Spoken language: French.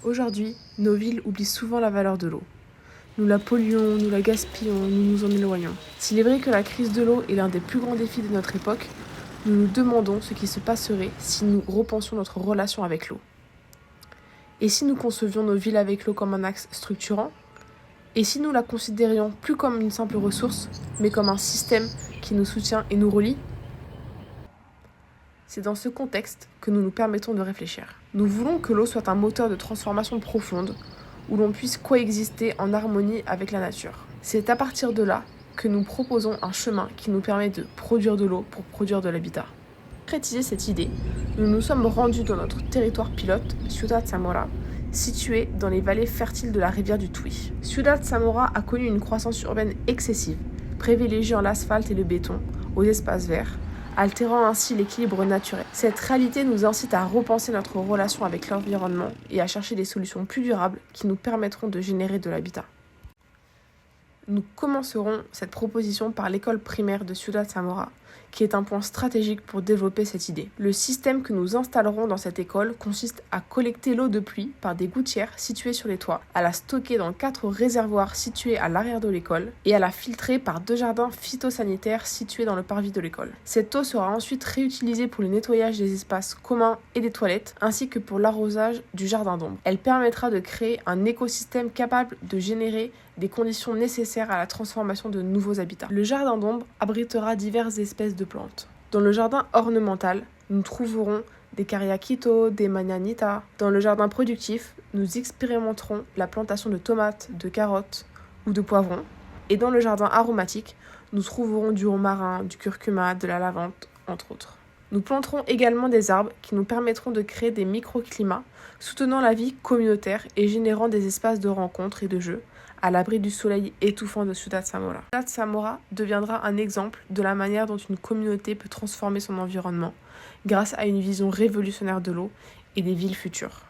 Aujourd'hui, nos villes oublient souvent la valeur de l'eau. Nous la polluons, nous la gaspillons, nous nous en éloignons. S'il est vrai que la crise de l'eau est l'un des plus grands défis de notre époque, nous nous demandons ce qui se passerait si nous repensions notre relation avec l'eau. Et si nous concevions nos villes avec l'eau comme un axe structurant? Et si nous la considérions plus comme une simple ressource, mais comme un système qui nous soutient et nous relie? C'est dans ce contexte que nous nous permettons de réfléchir. Nous voulons que l'eau soit un moteur de transformation profonde, où l'on puisse coexister en harmonie avec la nature. C'est à partir de là que nous proposons un chemin qui nous permet de produire de l'eau pour produire de l'habitat. Pour concrétiser cette idée, nous nous sommes rendus dans notre territoire pilote, Ciudad Zamora, situé dans les vallées fertiles de la rivière du Tuy. Ciudad Zamora a connu une croissance urbaine excessive, privilégiant l'asphalte et le béton aux espaces verts, altérant ainsi l'équilibre naturel. Cette réalité nous incite à repenser notre relation avec l'environnement et à chercher des solutions plus durables qui nous permettront de générer de l'habitat. Nous commencerons cette proposition par l'école primaire de Ciudad Zamora, qui est un point stratégique pour développer cette idée. Le système que nous installerons dans cette école consiste à collecter l'eau de pluie par des gouttières situées sur les toits, à la stocker dans 4 réservoirs situés à l'arrière de l'école et à la filtrer par 2 jardins phytosanitaires situés dans le parvis de l'école. Cette eau sera ensuite réutilisée pour le nettoyage des espaces communs et des toilettes, ainsi que pour l'arrosage du jardin d'ombre. Elle permettra de créer un écosystème capable de générer des conditions nécessaires à la transformation de nouveaux habitats. Le jardin d'ombre abritera diverses espèces de plantes. Dans le jardin ornemental, nous trouverons des cariaquitos, des mananitas. Dans le jardin productif, nous expérimenterons la plantation de tomates, de carottes ou de poivrons. Et dans le jardin aromatique, nous trouverons du romarin, du curcuma, de la lavande, entre autres. Nous planterons également des arbres qui nous permettront de créer des microclimats, soutenant la vie communautaire et générant des espaces de rencontre et de jeu, à l'abri du soleil étouffant de Ciudad Zamora. Ciudad Zamora deviendra un exemple de la manière dont une communauté peut transformer son environnement grâce à une vision révolutionnaire de l'eau et des villes futures.